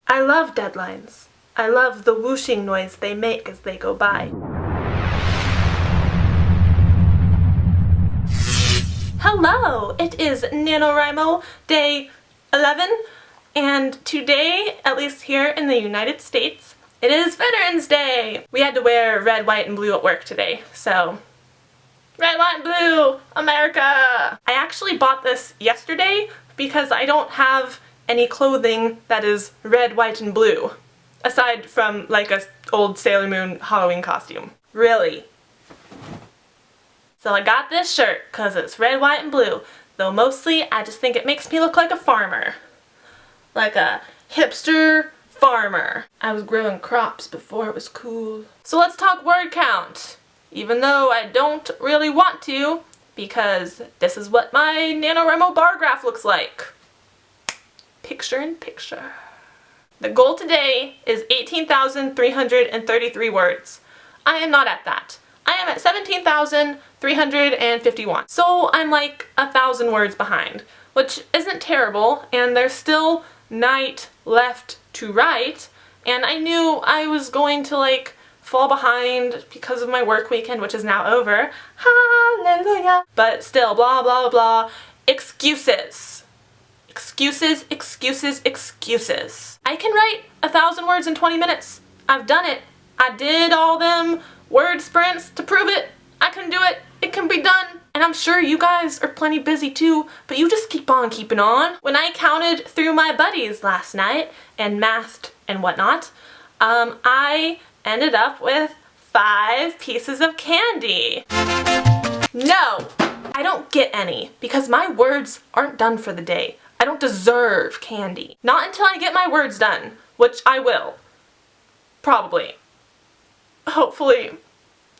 I love deadlines. I love the whooshing noise they make as they go by. Hello! It is NaNoWriMo day 11, and today, at least here in the United States, it is Veterans Day! We had to wear red, white, and blue at work today, so red, white, and blue! America! I actually bought this yesterday because I don't have any clothing that is red, white, and blue. Aside from like a old Sailor Moon Halloween costume. Really. So I got this shirt because it's red, white, and blue. Though mostly I just think it makes me look like a farmer. Like a hipster farmer. I was growing crops before it was cool. So let's talk word count. Even though I don't really want to, because this is what my NaNoWriMo bar graph looks like. Picture in picture. The goal today is 18,333 words. I am not at that. I am at 17,351. So I'm like 1,000 words behind, which isn't terrible, and there's still night left to write, and I knew I was going to like fall behind because of my work weekend, which is now over. Hallelujah. But still, blah, blah, blah. Excuses. Excuses, excuses, excuses. I can write 1,000 words in 20 minutes. I've done it. I did all them word sprints to prove it. I can do it. It can be done. And I'm sure you guys are plenty busy too, but you just keep on keeping on. When I counted through my buddies last night and mathed and whatnot, I ended up with 5 pieces of candy. No, I don't get any because my words aren't done for the day. I don't deserve candy. Not until I get my words done, which I will. Probably. Hopefully.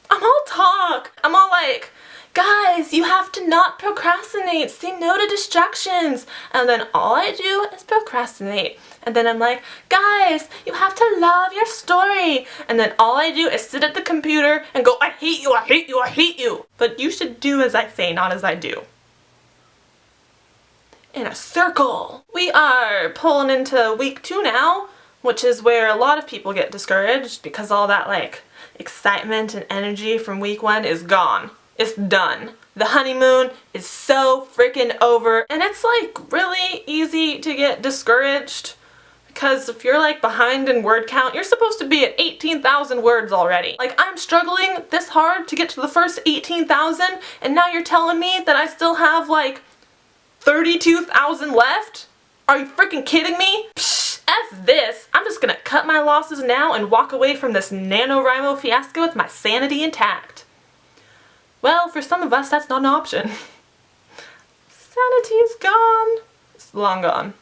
I'm all talk. I'm all like, guys, you have to not procrastinate. Say no to distractions. And then all I do is procrastinate. And then I'm like, guys, you have to love your story. And then all I do is sit at the computer and go, I hate you, I hate you, I hate you. But you should do as I say, not as I do. In a circle. We are pulling into week 2 now, which is where a lot of people get discouraged because all that like excitement and energy from week 1 is gone. It's done. The honeymoon is so freaking over, and it's like really easy to get discouraged because if you're like behind in word count, you're supposed to be at 18,000 words already. Like I'm struggling this hard to get to the first 18,000, and now you're telling me that I still have like 32,000 left? Are you freaking kidding me? Psh, F this. I'm just gonna cut my losses now and walk away from this NaNoWriMo fiasco with my sanity intact. Well, for some of us, that's not an option. Sanity is gone. It's long gone.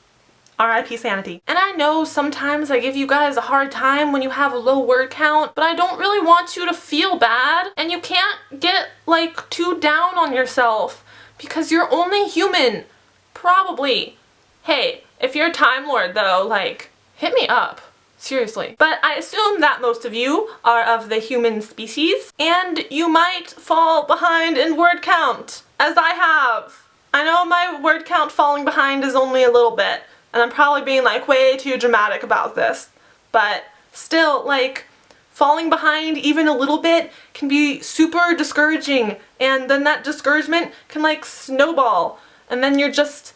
R.I.P. sanity. And I know sometimes I give you guys a hard time when you have a low word count, but I don't really want you to feel bad, and you can't get like too down on yourself because you're only human. Probably. Hey, if you're a Time Lord though, like, hit me up. Seriously. But I assume that most of you are of the human species, and you might fall behind in word count, as I have. I know my word count falling behind is only a little bit, and I'm probably being like way too dramatic about this, but still, like, falling behind even a little bit can be super discouraging, and then that discouragement can like snowball, and then you're just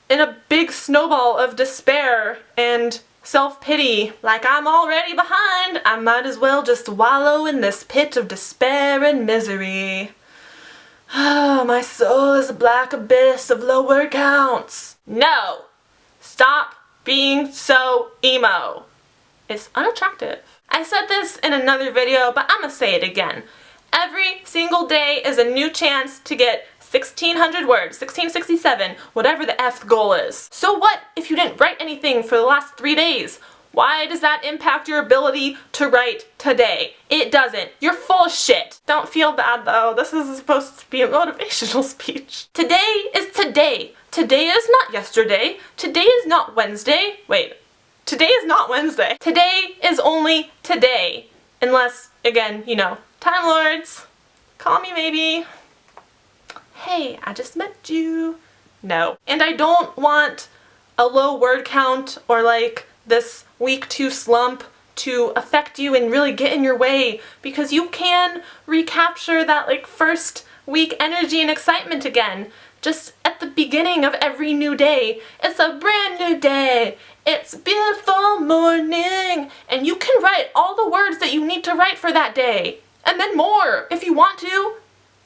in a big snowball of despair and self-pity. Like, I'm already behind, I might as well just wallow in this pit of despair and misery. Oh, my soul is a black abyss of low word counts. No! Stop being so emo. It's unattractive. I said this in another video, but I'm gonna say it again. Every single day is a new chance to get 1,600 words, 1,667, whatever the F goal is. So what if you didn't write anything for the last 3 days? Why does that impact your ability to write today? It doesn't. You're full of shit. Don't feel bad though. This is supposed to be a motivational speech. Today is today. Today is not yesterday. Today is not Wednesday. Wait. Today is not Wednesday. Today is only today. Unless, again, you know, Time Lords. Call me maybe. Hey, I just met you. No. And I don't want a low word count or like this week 2 slump to affect you and really get in your way, because you can recapture that like first week energy and excitement again. Just at the beginning of every new day. It's a brand new day. It's a beautiful morning. And you can write all the words that you need to write for that day. And then more if you want to.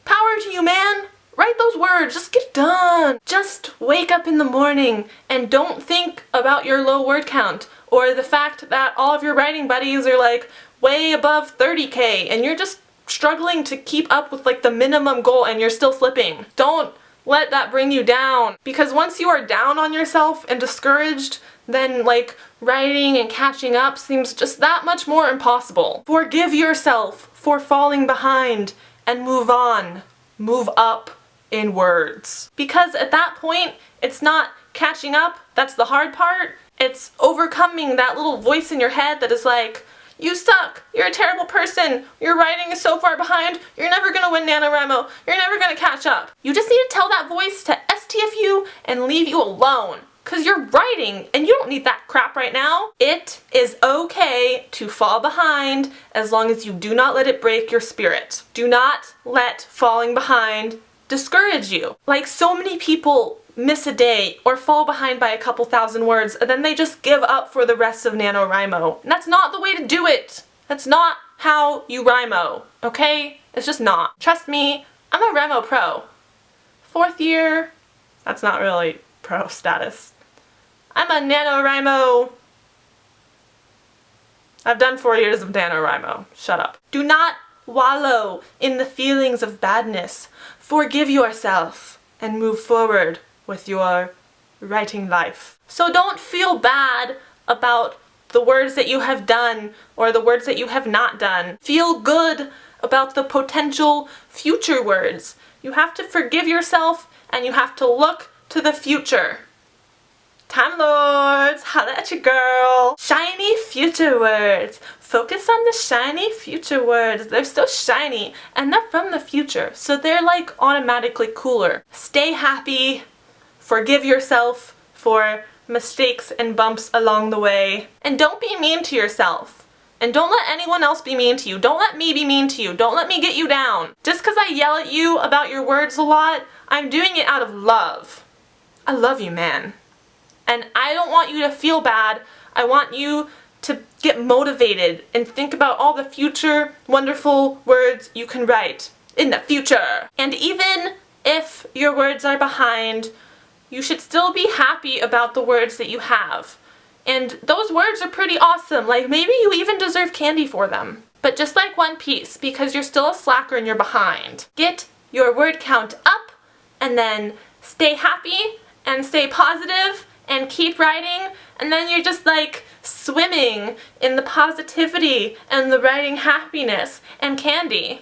Power to you, man. Write those words. Just get it done. Just wake up in the morning and don't think about your low word count or the fact that all of your writing buddies are like way above 30K and you're just struggling to keep up with like the minimum goal and you're still slipping. Don't let that bring you down, because once you are down on yourself and discouraged, then like writing and catching up seems just that much more impossible. Forgive yourself for falling behind and move on. Move up in words. Because at that point, it's not catching up, that's the hard part. It's overcoming that little voice in your head that is like, you suck, you're a terrible person, your writing is so far behind, you're never gonna win NaNoWriMo, you're never gonna catch up. You just need to tell that voice to STFU and leave you alone. Cause you're writing and you don't need that crap right now. It is okay to fall behind as long as you do not let it break your spirit. Do not let falling behind discourage you. Like so many people miss a day or fall behind by a couple thousand words and then they just give up for the rest of NaNoWriMo. And that's not the way to do it. That's not how you Rimo, okay? It's just not. Trust me, I'm a Rimo pro. 4th year, that's not really pro status. I'm a NaNoWriMo. I've done 4 years of NaNoWriMo. Shut up. Do not wallow in the feelings of badness. Forgive yourself and move forward with your writing life. So don't feel bad about the words that you have done or the words that you have not done. Feel good about the potential future words. You have to forgive yourself and you have to look to the future. Time Lords, holla at your girl. Shiny future words. Focus on the shiny future words. They're so shiny and they're from the future, so they're like automatically cooler. Stay happy. Forgive yourself for mistakes and bumps along the way. And don't be mean to yourself. And don't let anyone else be mean to you. Don't let me be mean to you. Don't let me get you down. Just because I yell at you about your words a lot, I'm doing it out of love. I love you, man. And I don't want you to feel bad. I want you to get motivated and think about all the future wonderful words you can write in the future. And even if your words are behind, you should still be happy about the words that you have. And those words are pretty awesome. Like maybe you even deserve candy for them. But just like One Piece, because you're still a slacker and you're behind. Get your word count up and then stay happy and stay positive and keep writing, and then you're just like swimming in the positivity and the writing happiness and candy.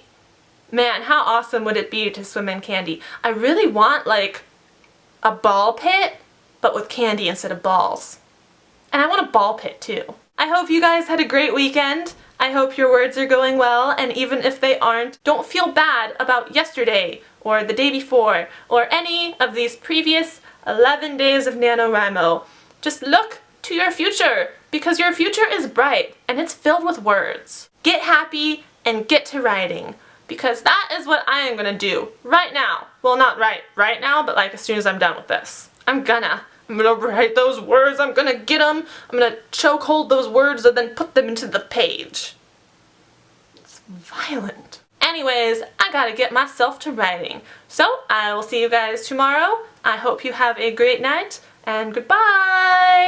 Man, how awesome would it be to swim in candy? I really want like a ball pit, but with candy instead of balls. And I want a ball pit too. I hope you guys had a great weekend. I hope your words are going well, and even if they aren't, don't feel bad about yesterday or the day before or any of these previous 11 days of NaNoWriMo. Just look to your future, because your future is bright and it's filled with words. Get happy and get to writing, because that is what I am gonna do right now. Well, not right now, but like as soon as I'm done with this. I'm gonna write those words, I'm gonna get them, I'm gonna choke hold those words and then put them into the page. It's violent. Anyways, I gotta get myself to writing. So I will see you guys tomorrow. I hope you have a great night, and goodbye!